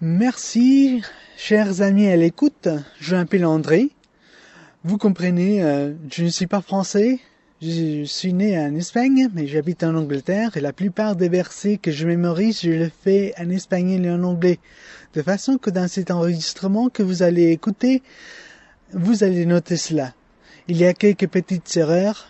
Merci, chers amis à l'écoute. Je m'appelle André. Vous comprenez, je ne suis pas français. Je suis né en Espagne, mais j'habite en Angleterre et la plupart des versets que je mémorise, je le fais en espagnol et en anglais. De façon que dans cet enregistrement que vous allez écouter, vous allez noter cela. Il y a quelques petites erreurs.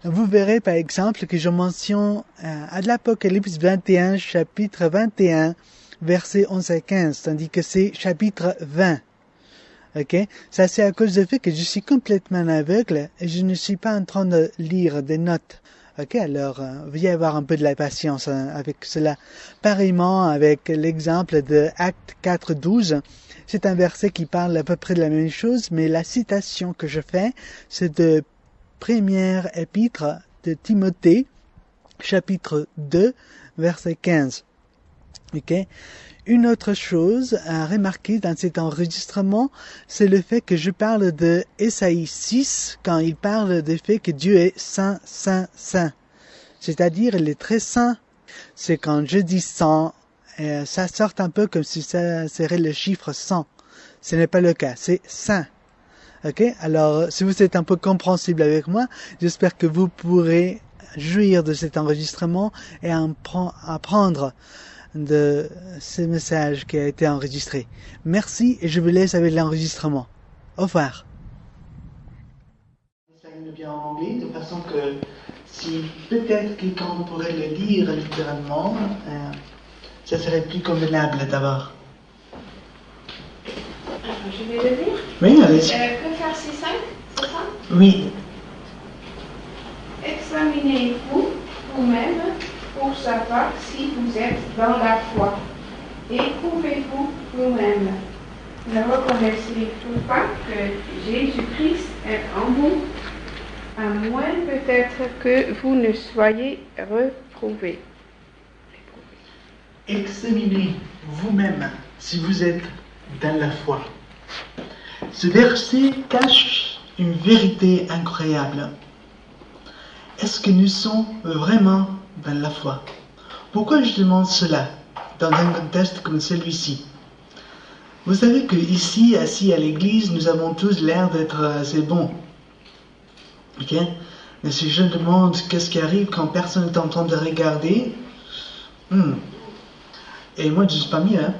Vous verrez par exemple que je mentionne à l'Apocalypse 21, chapitre 21, versets 11 à 15, tandis que c'est chapitre 20. Ok? Ça c'est à cause du fait que je suis complètement aveugle et je ne suis pas en train de lire des notes. Ok? Alors, veuillez avoir un peu de la patience avec cela. Pareillement avec l'exemple de Acte 4.12, c'est un verset qui parle à peu près de la même chose, mais la citation que je fais, c'est de première épître de Timothée, chapitre 2, verset 15. Ok? Une autre chose à remarquer dans cet enregistrement, c'est le fait que je parle de Ésaïe 6 quand il parle du fait que Dieu est saint, saint, saint. C'est-à-dire, il est très saint. C'est quand je dis 100, ça sort un peu comme si ça serait le chiffre 100. Ce n'est pas le cas, c'est saint. Ok? Alors, si vous êtes un peu compréhensible avec moi, j'espère que vous pourrez jouir de cet enregistrement et apprendre de ce message qui a été enregistré. Merci et je vous laisse avec l'enregistrement. Au revoir. Ça me bien en anglais, de façon que si peut-être quelqu'un pourrait le lire littéralement, ça serait plus convenable d'abord. Je vais le lire. Oui, allez-y. Que verset 5, c'est ça? Oui. Examinez-vous vous-même pour savoir si vous êtes dans la foi. Éprouvez-vous vous-même. Ne reconnaissez-vous pas que Jésus-Christ est en vous, à moins peut-être que vous ne soyez reprouvés. Examinez vous-même si vous êtes dans la foi. Ce verset cache une vérité incroyable. Est-ce que nous sommes vraiment dans la foi? Pourquoi je demande cela dans un contexte comme celui-ci? Vous savez que ici, assis à l'église, nous avons tous l'air d'être assez bons. Ok? Mais si je demande qu'est-ce qui arrive quand personne n'est en train de regarder, et moi je ne suis pas mieux, hein?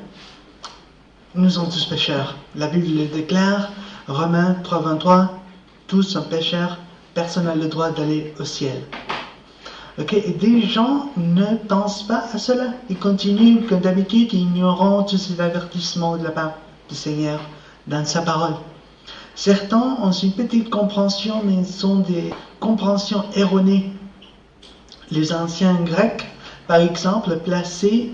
Nous sommes tous pécheurs. La Bible le déclare, Romains 3.23, tous sont pécheurs, personne n'a le droit d'aller au ciel. Ok, et des gens ne pensent pas à cela. Ils continuent comme d'habitude, ignorant tous ces avertissements de la part du Seigneur dans sa parole. Certains ont une petite compréhension, mais sont des compréhensions erronées. Les anciens Grecs, par exemple, plaçaient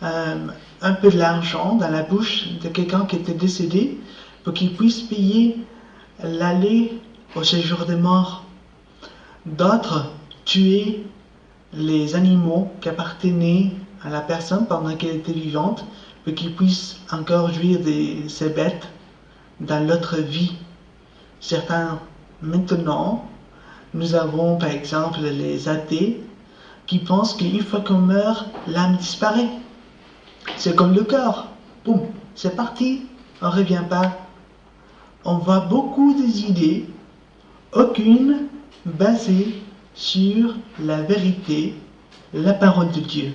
un peu de l'argent dans la bouche de quelqu'un qui était décédé pour qu'il puisse payer l'aller au séjour des morts. D'autres tuaient les animaux qui appartenaient à la personne pendant qu'elle était vivante pour qu'il puisse encore jouir de ces bêtes dans l'autre vie. Certains, maintenant, nous avons par exemple les athées qui pensent qu'une fois qu'on meurt, l'âme disparaît. C'est comme le corps. Boum, c'est parti, on ne revient pas. On voit beaucoup des idées, aucune basée sur la vérité, la parole de Dieu.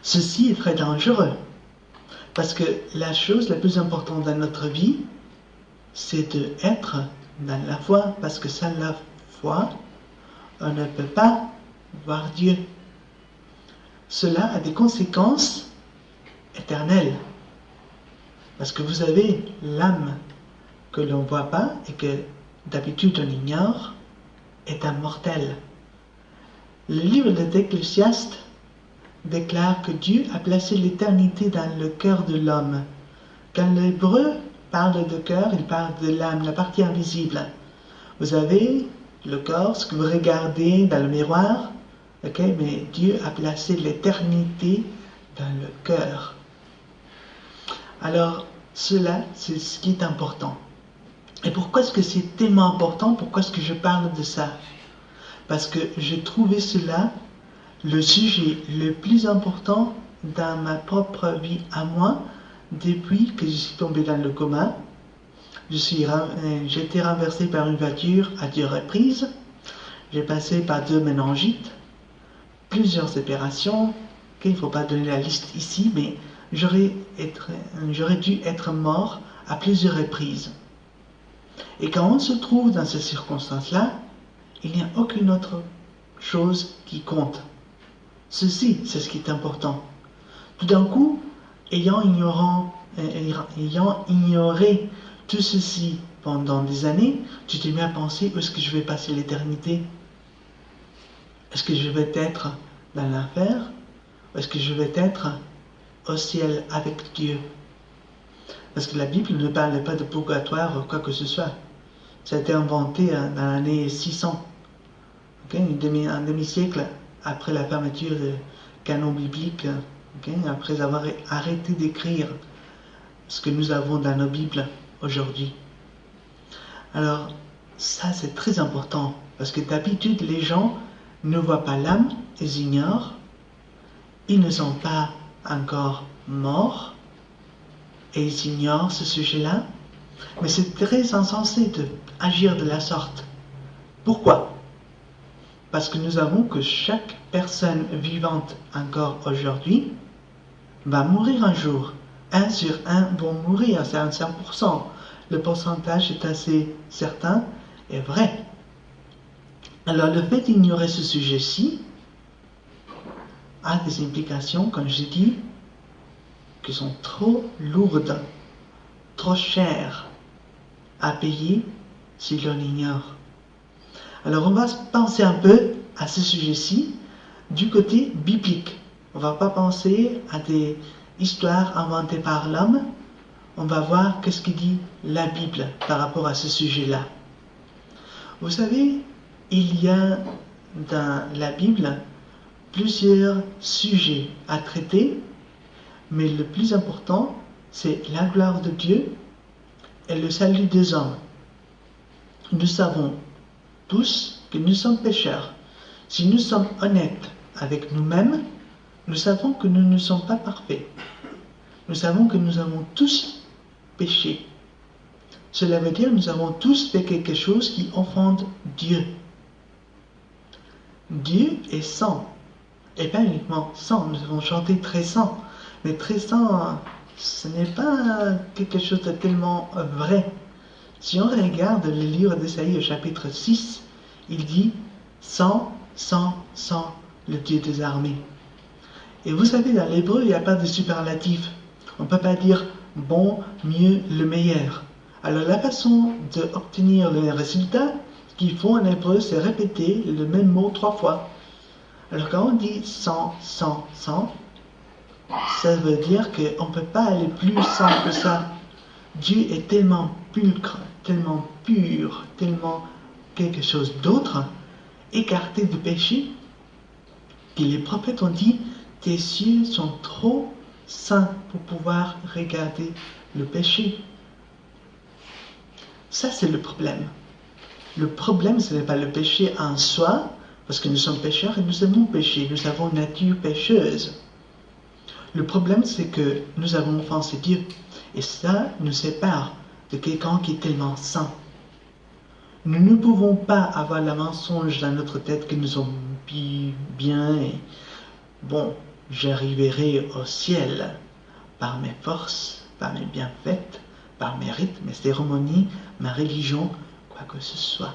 Ceci est très dangereux, parce que la chose la plus importante dans notre vie, c'est d'être dans la foi, parce que sans la foi, on ne peut pas voir Dieu. Cela a des conséquences éternelles, parce que vous avez l'âme que l'on ne voit pas et que d'habitude on ignore, est immortel. Le livre de l'Ecclésiaste déclare que Dieu a placé l'éternité dans le cœur de l'homme. Quand l'hébreu parle de cœur, il parle de l'âme, la partie invisible. Vous avez le corps, ce que vous regardez dans le miroir, okay, mais Dieu a placé l'éternité dans le cœur. Alors, cela, c'est ce qui est important. Et pourquoi est-ce que c'est tellement important? Pourquoi est-ce que je parle de ça? Parce que j'ai trouvé cela le sujet le plus important dans ma propre vie à moi, depuis que je suis tombé dans le coma. J'ai été renversé par une voiture à 2 reprises. J'ai passé par 2 méningites, plusieurs opérations. Il ne faut pas donner la liste ici, mais j'aurais dû être mort à plusieurs reprises. Et quand on se trouve dans ces circonstances-là, il n'y a aucune autre chose qui compte. Ceci, c'est ce qui est important. Tout d'un coup, ayant ignoré tout ceci pendant des années, tu t'es mis à penser où est-ce que je vais passer l'éternité? Est-ce que je vais être dans l'enfer? Ou est-ce que je vais être au ciel avec Dieu? Parce que la Bible ne parle pas de purgatoire ou quoi que ce soit. Ça a été inventé dans l'année 600, un demi-siècle après la fermeture du canon biblique, après avoir arrêté d'écrire ce que nous avons dans nos Bibles aujourd'hui. Alors, ça c'est très important, parce que d'habitude les gens ne voient pas l'âme, ils ignorent, ils ne sont pas encore morts, et ils ignorent ce sujet-là. Mais c'est très insensé d'agir de la sorte. Pourquoi? Parce que nous savons que chaque personne vivante encore aujourd'hui va mourir un jour. 1 sur 1 vont mourir, c'est un 100%. Le pourcentage est assez certain et vrai. Alors le fait d'ignorer ce sujet-ci a des implications, comme j'ai dit, qui sont trop lourdes, trop chères à payer si l'on ignore. Alors on va penser un peu à ce sujet-ci du côté biblique. On ne va pas penser à des histoires inventées par l'homme. On va voir qu'est-ce que dit la Bible par rapport à ce sujet-là. Vous savez, il y a dans la Bible plusieurs sujets à traiter, mais le plus important, c'est la gloire de Dieu et le salut des hommes. Nous savons tous que nous sommes pécheurs. Si nous sommes honnêtes avec nous-mêmes, nous savons que nous ne sommes pas parfaits. Nous savons que nous avons tous péché. Cela veut dire que nous avons tous fait quelque chose qui offense Dieu. Dieu est saint. Et pas uniquement saint, nous avons chanté très saint. Mais très saint, ce n'est pas quelque chose de tellement vrai. Si on regarde le livre d'Ésaïe au chapitre 6, il dit « Saint, saint, saint, le Dieu des armées ». Et vous savez, dans l'hébreu, il n'y a pas de superlatif. On ne peut pas dire « bon, mieux, le meilleur ». Alors la façon d'obtenir le résultat, ce qu'il faut en hébreu, c'est répéter le même mot 3 fois. Alors quand on dit « saint, saint, saint », ça veut dire qu'on ne peut pas aller plus saint que ça. Dieu est tellement pulcre, tellement pur, tellement quelque chose d'autre, écarté du péché, que les prophètes ont dit « tes yeux sont trop saints pour pouvoir regarder le péché ». Ça, c'est le problème. Le problème, ce n'est pas le péché en soi, parce que nous sommes pécheurs et nous aimons pécher, nous avons une nature pécheuse. Le problème, c'est que nous avons offensé Dieu. Et ça nous sépare de quelqu'un qui est tellement saint. Nous ne pouvons pas avoir le mensonge dans notre tête que nous sommes bien et bon, j'arriverai au ciel par mes forces, par mes bienfaits, par mes rites, mes cérémonies, ma religion, quoi que ce soit.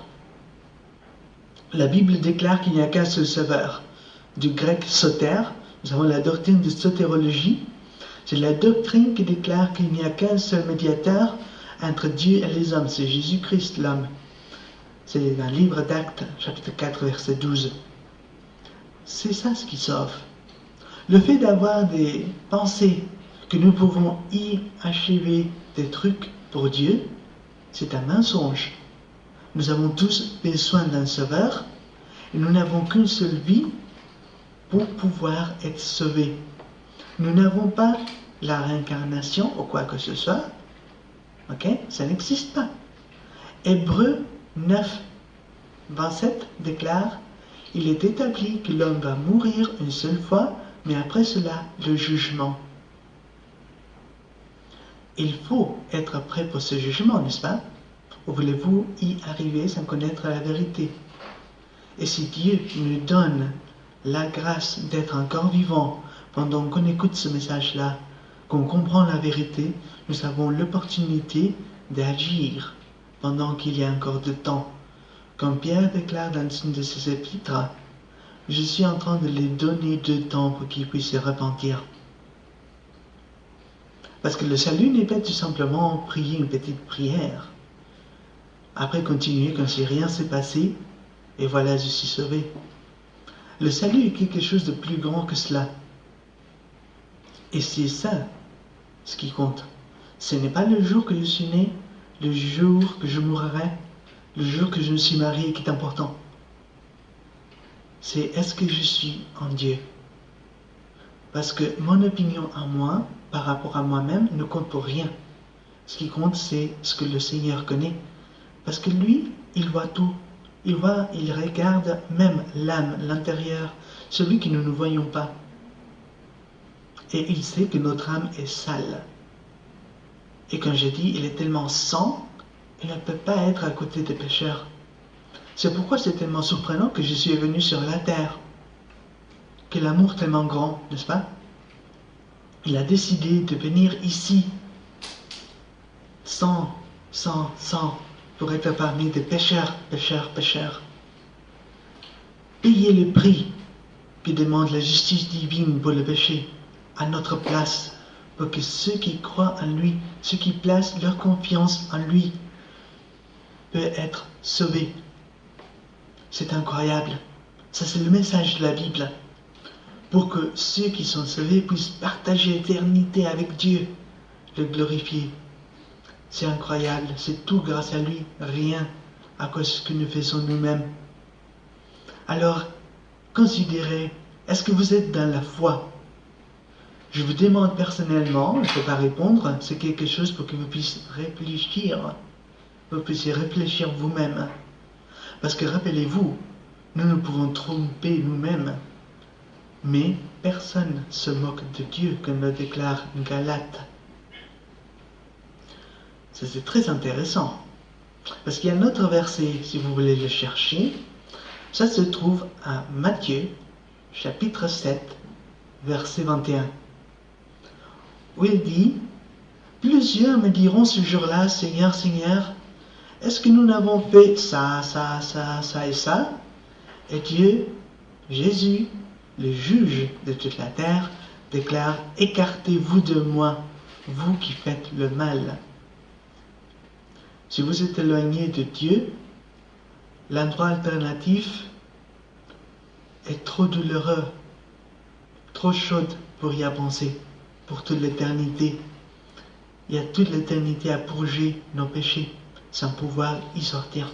La Bible déclare qu'il n'y a qu'un seul sauveur, du grec soter. Nous avons la doctrine de sotérologie. C'est la doctrine qui déclare qu'il n'y a qu'un seul médiateur entre Dieu et les hommes, c'est Jésus-Christ l'homme. C'est dans le livre d'Actes, chapitre 4, verset 12. C'est ça ce qui sauve. Le fait d'avoir des pensées que nous pouvons y achever des trucs pour Dieu, c'est un mensonge. Nous avons tous besoin d'un sauveur et nous n'avons qu'une seule vie pour pouvoir être sauvés. Nous n'avons pas la réincarnation ou quoi que ce soit. Ok? Ça n'existe pas. Hébreux 9, 27 déclare « Il est établi que l'homme va mourir une seule fois mais après cela, le jugement. Il faut être prêt pour ce jugement, n'est-ce pas? Ou voulez-vous y arriver sans connaître la vérité? Et si Dieu nous donne la grâce d'être encore vivants pendant qu'on écoute ce message-là, qu'on comprend la vérité, nous avons l'opportunité d'agir pendant qu'il y a encore de temps. Comme Pierre déclare dans une de ses épîtres, je suis en train de les donner de temps pour qu'ils puissent se repentir. Parce que le salut n'est pas tout simplement prier une petite prière. Après continuer comme si rien s'est passé, et voilà, je suis sauvé. Le salut est quelque chose de plus grand que cela. Et c'est ça ce qui compte. Ce n'est pas le jour que je suis né, le jour que je mourrai, le jour que je me suis marié qui est important. C'est est-ce que je suis en Dieu? Parce que mon opinion à moi, par rapport à moi-même, ne compte pour rien. Ce qui compte, c'est ce que le Seigneur connaît. Parce que lui, il voit tout. Il regarde même l'âme, l'intérieur, celui que nous ne voyons pas. Et il sait que notre âme est sale. Et quand je dis, il est tellement saint, il ne peut pas être à côté des pécheurs. C'est pourquoi c'est tellement surprenant que je suis venu sur la terre. Que l'amour tellement grand, n'est-ce pas? Il a décidé de venir ici, sans, pour être parmi des pécheurs. Payer le prix que demande la justice divine pour le péché, à notre place, pour que ceux qui croient en lui, ceux qui placent leur confiance en lui, peuvent être sauvés. C'est incroyable. Ça, c'est le message de la Bible. Pour que ceux qui sont sauvés puissent partager l'éternité avec Dieu, le glorifier. C'est incroyable, c'est tout grâce à lui, rien à cause que nous faisons nous-mêmes. Alors, considérez, est-ce que vous êtes dans la foi? Je vous demande personnellement, je ne peux pas répondre, c'est quelque chose pour que vous puissiez réfléchir. Vous puissiez réfléchir vous-même. Parce que rappelez-vous, nous nous pouvons tromper nous-mêmes. Mais personne ne se moque de Dieu, comme le déclare Galate. Ça, c'est très intéressant. Parce qu'il y a un autre verset, si vous voulez le chercher. Ça se trouve à Matthieu, chapitre 7, verset 21. Où il dit, « Plusieurs me diront ce jour-là, Seigneur, Seigneur, est-ce que nous n'avons fait ça et ça? » Et Dieu, Jésus, le juge de toute la terre, déclare, « Écartez-vous de moi, vous qui faites le mal. » Si vous êtes éloigné de Dieu, l'endroit alternatif est trop douloureux, trop chaud pour y avancer, pour toute l'éternité. Il y a toute l'éternité à purger nos péchés, sans pouvoir y sortir.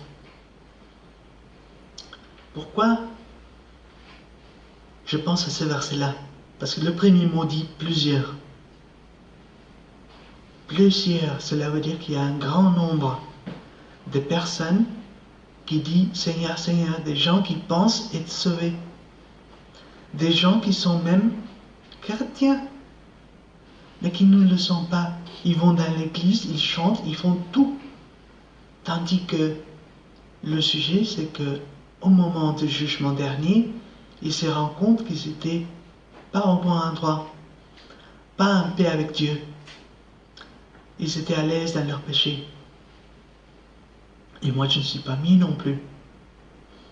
Pourquoi je pense à ce verset-là? Parce que le premier mot dit plusieurs. Plusieurs, cela veut dire qu'il y a un grand nombre de personnes qui disent Seigneur, Seigneur, des gens qui pensent être sauvés, des gens qui sont même chrétiens, mais qui ne le sont pas. Ils vont dans l'église, ils chantent, ils font tout. Tandis que le sujet, c'est que au moment du jugement dernier, ils se rendent compte qu'ils n'étaient pas au bon endroit, pas en paix avec Dieu. Ils étaient à l'aise dans leur péché. Et moi, je ne suis pas mis non plus.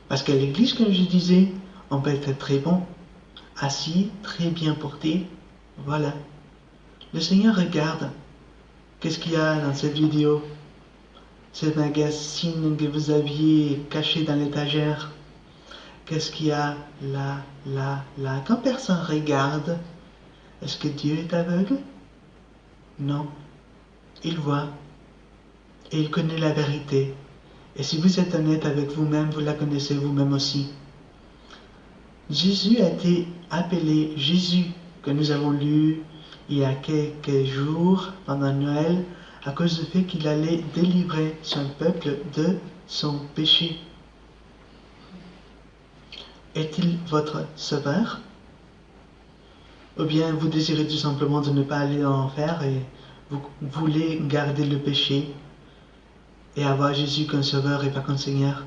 Parce qu'à l'église, comme je disais, on peut être très bon, assis, très bien porté. Voilà. Le Seigneur regarde. Qu'est-ce qu'il y a dans cette vidéo? Ce magazine que vous aviez caché dans l'étagère. Qu'est-ce qu'il y a là? Quand personne regarde, est-ce que Dieu est aveugle? Non. Il voit. Et il connaît la vérité. Et si vous êtes honnête avec vous-même, vous la connaissez vous-même aussi. Jésus a été appelé Jésus, que nous avons lu il y a quelques jours pendant Noël, à cause du fait qu'il allait délivrer son peuple de son péché. Est-il votre sauveur? Ou bien vous désirez tout simplement de ne pas aller dans l'enfer et vous voulez garder le péché et avoir Jésus comme sauveur et pas comme Seigneur?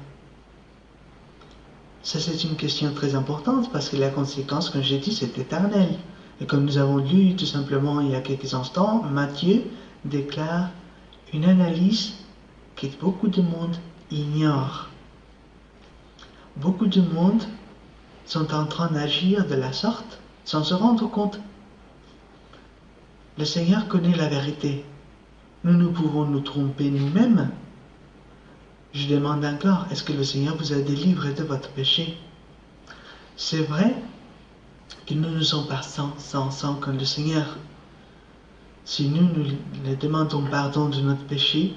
Ça, c'est une question très importante parce que la conséquence, comme j'ai dit, c'est éternel. Et comme nous avons lu tout simplement il y a quelques instants, Matthieu déclare une analyse que beaucoup de monde ignore. Beaucoup de monde sont en train d'agir de la sorte sans se rendre compte. Le Seigneur connaît la vérité. Nous pouvons nous tromper nous-mêmes. Je demande encore, est-ce que le Seigneur vous a délivré de votre péché? C'est vrai que nous ne sommes pas sans comme le Seigneur. Si nous lui demandons pardon de notre péché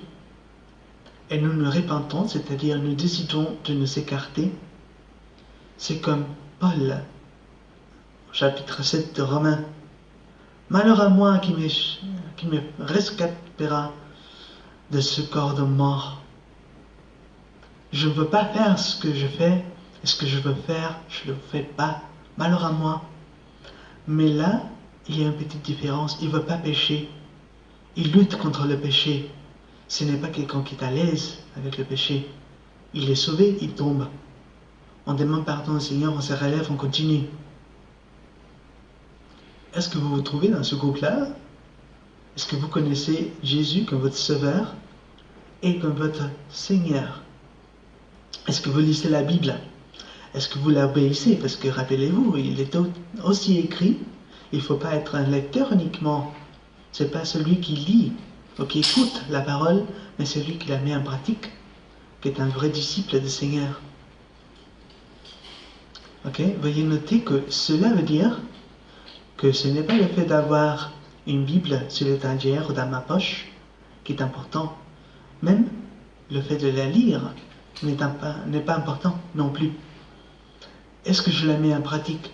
et nous nous repentons, c'est-à-dire nous décidons de nous écarter, c'est comme Paul, chapitre 7 de Romains. Malheur à moi qui me rescapera de ce corps de mort. Je ne veux pas faire ce que je fais, et ce que je veux faire, je ne le fais pas. Malheur à moi. Mais là, il y a une petite différence. Il ne veut pas pécher. Il lutte contre le péché. Ce n'est pas quelqu'un qui est à l'aise avec le péché. Il est sauvé, il tombe. On demande pardon au Seigneur, on se relève, on continue. Est-ce que vous vous trouvez dans ce groupe-là? Est-ce que vous connaissez Jésus comme votre Sauveur et comme votre Seigneur? Est-ce que vous lisez la Bible? Est-ce que vous l'obéissez? Parce que rappelez-vous, il est aussi écrit, il ne faut pas être un lecteur uniquement. Ce n'est pas celui qui lit ou qui écoute la parole, mais celui qui la met en pratique, qui est un vrai disciple du Seigneur. Ok? Veuillez noter que cela veut dire que ce n'est pas le fait d'avoir une Bible sur l'étagère ou dans ma poche qui est important. Même le fait de la lire n'est pas important non plus. Est-ce que je la mets en pratique?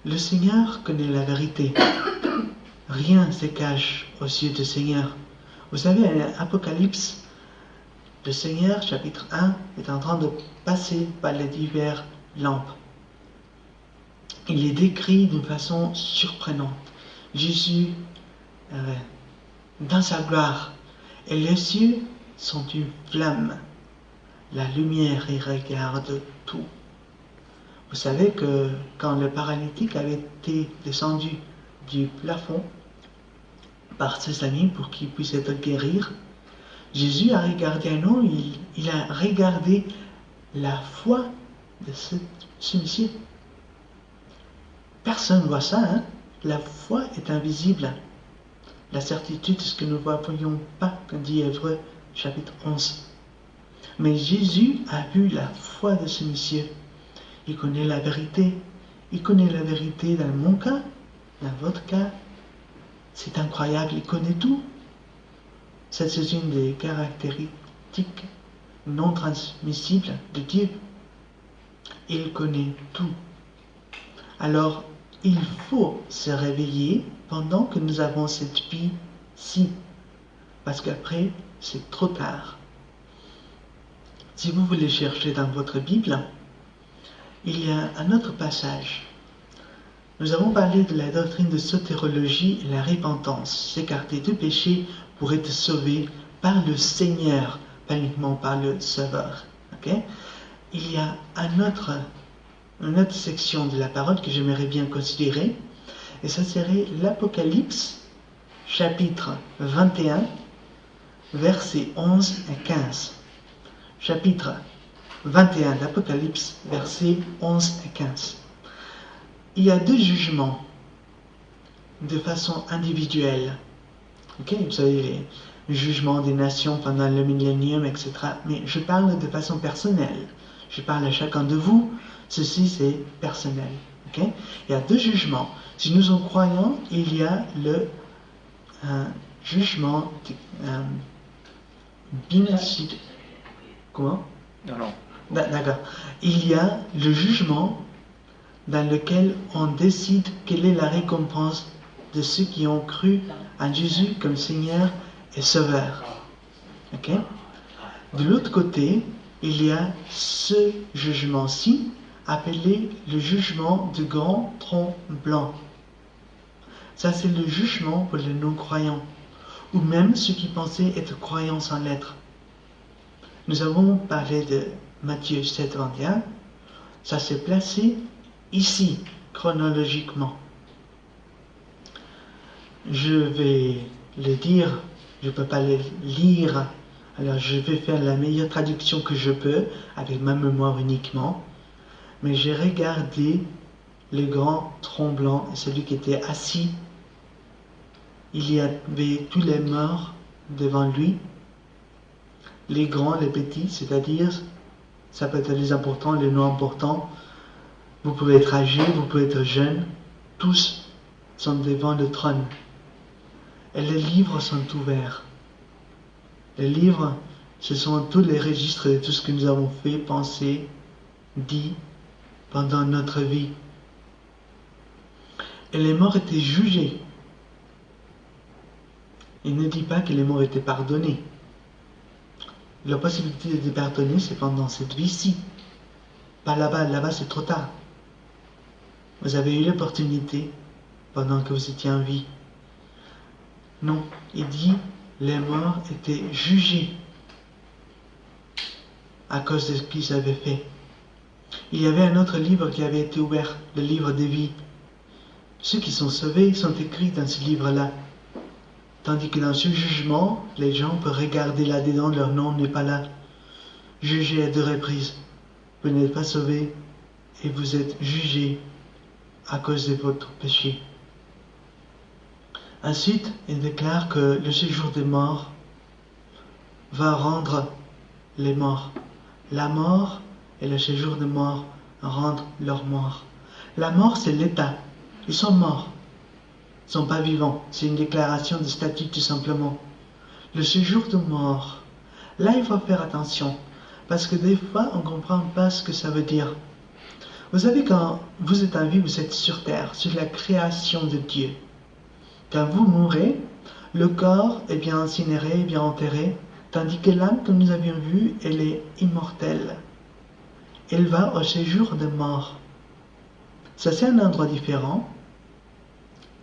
Le Seigneur connaît la vérité. Rien ne se cache aux yeux du Seigneur. Vous savez, à l'Apocalypse, le Seigneur, chapitre 1, est en train de passer par les diverses lampes. Il est décrit d'une façon surprenante. Jésus, dans sa gloire, et les cieux sont une flamme. La lumière, il regarde tout. Vous savez que quand le paralytique avait été descendu du plafond par ses amis pour qu'il puisse être guéri, Jésus a regardé un homme, il a regardé la foi de ce monsieur. Personne ne voit ça, hein? La foi est invisible. La certitude, c'est ce que nous ne voyons pas, comme dit Hébreux, chapitre 11. Mais Jésus a vu la foi de ce monsieur. Il connaît la vérité. Il connaît la vérité dans mon cas, dans votre cas. C'est incroyable, il connaît tout. C'est une des caractéristiques non transmissibles de Dieu. Il connaît tout. Alors, il faut se réveiller pendant que nous avons cette vie-ci. Parce qu'après, c'est trop tard. Si vous voulez chercher dans votre Bible, il y a un autre passage. Nous avons parlé de la doctrine de sotérologie et la repentance, s'écarter du péché pour être sauvé par le Seigneur, pas uniquement par le Sauveur. Okay? Il y a une autre section de la parole que j'aimerais bien considérer, et ça serait l'Apocalypse, chapitre 21, versets 11 et 15. Chapitre 21 d'Apocalypse, versets 11 et 15. Il y a deux jugements de façon individuelle. Okay? Vous savez, le jugement des nations pendant le millénium, etc. Mais je parle de façon personnelle. Je parle à chacun de vous. Ceci, c'est personnel. Okay? Il y a deux jugements. Si nous en croyons, il y a le jugement binicide. Comment? Non. D'accord. Il y a le jugement dans lequel on décide quelle est la récompense de ceux qui ont cru en Jésus comme Seigneur et Sauveur. Okay? De l'autre côté, il y a ce jugement-ci appelé le jugement du grand tronc blanc. Ça, c'est le jugement pour les non-croyants, ou même ceux qui pensaient être croyants sans l'être. Nous avons parlé de Matthieu 7, 21. Ça s'est placé ici, chronologiquement. Je vais le dire, je ne peux pas le lire, alors je vais faire la meilleure traduction que je peux, avec ma mémoire uniquement. Mais j'ai regardé le grand tronc blanc, celui qui était assis. Il y avait tous les morts devant lui, les grands, les petits, c'est-à-dire, ça peut être les importants, les non importants. Vous pouvez être âgé, vous pouvez être jeune, tous sont devant le trône. Et les livres sont ouverts. Les livres, ce sont tous les registres de tout ce que nous avons fait, pensé, dit pendant notre vie. Et les morts étaient jugés. Il ne dit pas que les morts étaient pardonnés. La possibilité de pardonner, c'est pendant cette vie-ci. Pas là-bas, là-bas c'est trop tard. Vous avez eu l'opportunité pendant que vous étiez en vie. Non, il dit les morts étaient jugés à cause de ce qu'ils avaient fait. Il y avait un autre livre qui avait été ouvert, le livre de vie. Ceux qui sont sauvés sont écrits dans ce livre-là. Tandis que dans ce jugement, les gens peuvent regarder là-dedans, leur nom n'est pas là. Jugé à 2 reprises. Vous n'êtes pas sauvés et vous êtes jugés à cause de votre péché. Ensuite, il déclare que le séjour des morts va rendre les morts. La mort et le séjour des morts rendent leur mort. La mort, c'est l'état. Ils sont morts. Ils ne sont pas vivants. C'est une déclaration de statut tout simplement. Le séjour de mort. Là, il faut faire attention. Parce que des fois, on ne comprend pas ce que ça veut dire. Vous savez, quand vous êtes en vie, vous êtes sur terre, sur la création de Dieu. Quand vous mourrez, le corps est bien incinéré, bien enterré, tandis que l'âme, comme nous avions vu, elle est immortelle. Elle va au séjour de mort. Ça, c'est un endroit différent,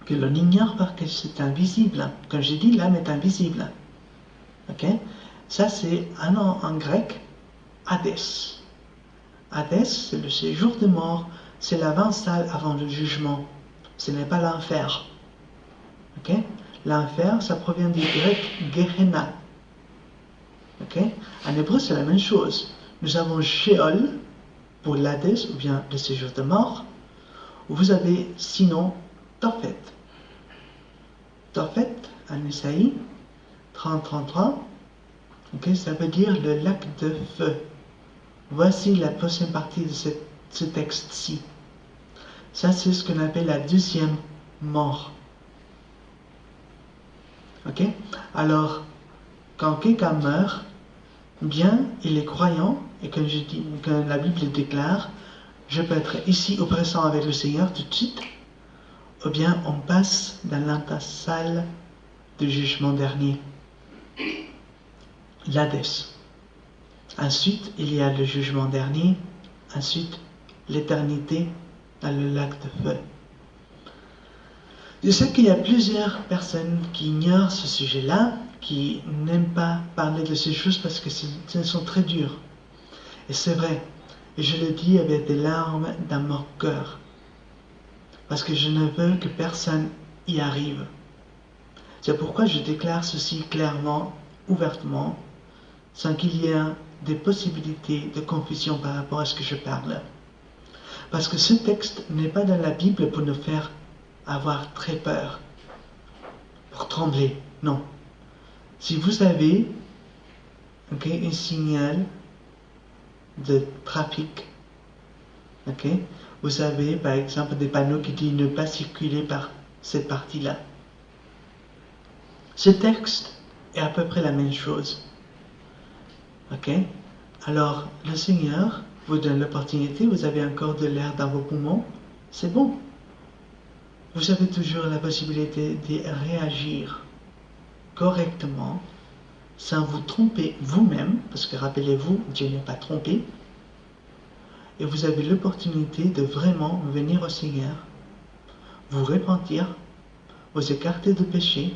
que l'on ignore parce que c'est invisible. Comme j'ai dit, l'âme est invisible. Ok? Ça, c'est en grec, Hadès. Hadès, c'est le séjour de mort, c'est l'avant-salle avant le jugement. Ce n'est pas l'enfer. Okay? L'enfer, ça provient du grec Gehenna. Okay? En hébreu, c'est la même chose. Nous avons Sheol pour l'Hadès, ou bien le séjour de mort. Vous avez sinon Tophet. Tophet, en Isaïe 30-33, okay? Ça veut dire le lac de feu. Voici la prochaine partie de ce texte-ci. Ça, c'est ce qu'on appelle la deuxième mort. Ok? Alors, quand quelqu'un meurt, bien, il est croyant, et comme je dis, quand la Bible déclare, je peux être ici au présent avec le Seigneur tout de suite, ou bien on passe dans la salle de jugement dernier, l'Hadès. Ensuite, il y a le jugement dernier, ensuite l'éternité dans le lac de feu. Je sais qu'il y a plusieurs personnes qui ignorent ce sujet-là, qui n'aiment pas parler de ces choses parce que ce sont très dures. Et c'est vrai, et je le dis avec des larmes dans mon cœur, parce que je ne veux que personne y arrive. C'est pourquoi je déclare ceci clairement, ouvertement, sans qu'il y ait des possibilités de confusion par rapport à ce que je parle. Parce que ce texte n'est pas dans la Bible pour nous faire avoir très peur, pour trembler, non. Si vous avez un signal de trafic, vous avez par exemple des panneaux qui disent ne pas circuler par cette partie-là. Ce texte est à peu près la même chose. Alors, le Seigneur vous donne l'opportunité, vous avez encore de l'air dans vos poumons, c'est bon. Vous avez toujours la possibilité de réagir correctement, sans vous tromper vous-même, parce que rappelez-vous, Dieu n'est pas trompé, et vous avez l'opportunité de vraiment venir au Seigneur, vous repentir, vous écarter de péché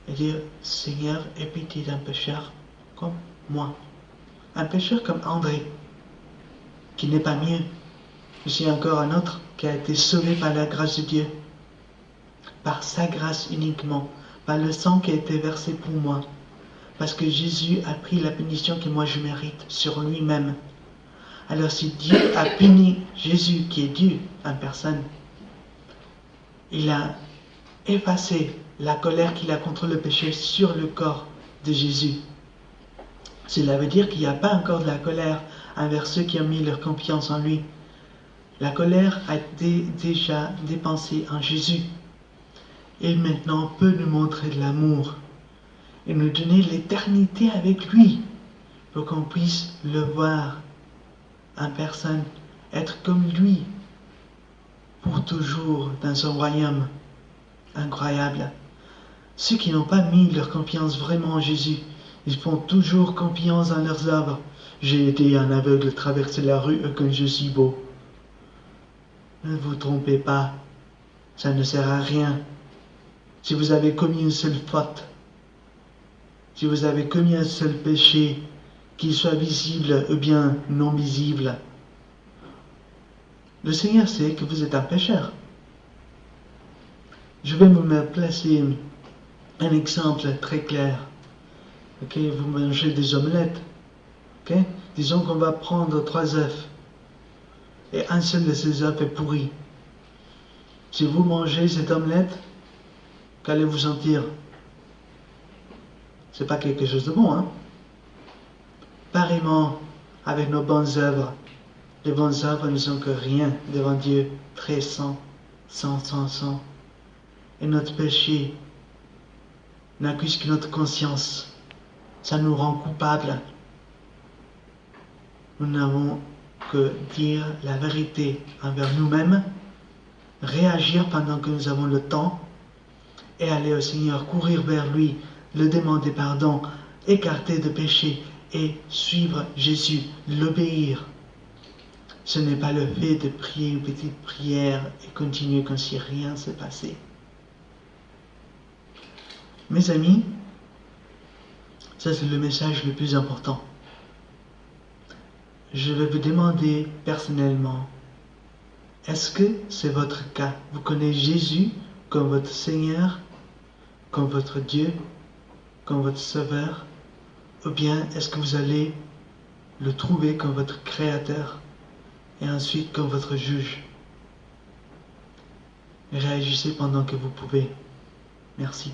et dire Seigneur, aie pitié d'un pécheur comme moi. Un pécheur comme André, qui n'est pas mieux. Je suis encore un autre qui a été sauvé par la grâce de Dieu, par sa grâce uniquement, par le sang qui a été versé pour moi, parce que Jésus a pris la punition que moi je mérite sur lui-même. Alors si Dieu a puni Jésus, qui est Dieu en personne, il a effacé la colère qu'il a contre le péché sur le corps de Jésus. Cela veut dire qu'il n'y a pas encore de la colère envers ceux qui ont mis leur confiance en lui. La colère a été déjà dépensée en Jésus. Il maintenant peut nous montrer de l'amour et nous donner l'éternité avec lui pour qu'on puisse le voir en personne, être comme lui pour toujours dans son royaume incroyable. Ceux qui n'ont pas mis leur confiance vraiment en Jésus, ils font toujours confiance en leurs œuvres. J'ai été un aveugle traverser la rue quand je suis beau. Ne vous trompez pas, ça ne sert à rien. Si vous avez commis une seule faute, si vous avez commis un seul péché, qu'il soit visible ou bien non visible, le Seigneur sait que vous êtes un pécheur. Je vais vous placer un exemple très clair. Okay, vous mangez des omelettes. Okay? Disons qu'on va prendre 3 œufs et un seul de ces œufs est pourri. Si vous mangez cette omelette, qu'allez-vous sentir? C'est pas quelque chose de bon, hein? Pareillement, avec nos bonnes œuvres, les bonnes œuvres ne sont que rien devant Dieu, très sans. Et notre péché n'accuse que notre conscience. Ça nous rend coupables. Nous n'avons que dire la vérité envers nous-mêmes, réagir pendant que nous avons le temps et aller au Seigneur, courir vers lui, le demander pardon, écarter de péché et suivre Jésus, l'obéir. Ce n'est pas le fait de prier une petite prière et continuer comme si rien s'est passé. Mes amis, ça c'est le message le plus important. Je vais vous demander personnellement, est-ce que c'est votre cas? Vous connaissez Jésus comme votre Seigneur, comme votre Dieu, comme votre Sauveur? Ou bien est-ce que vous allez le trouver comme votre Créateur et ensuite comme votre juge? Réagissez pendant que vous pouvez. Merci.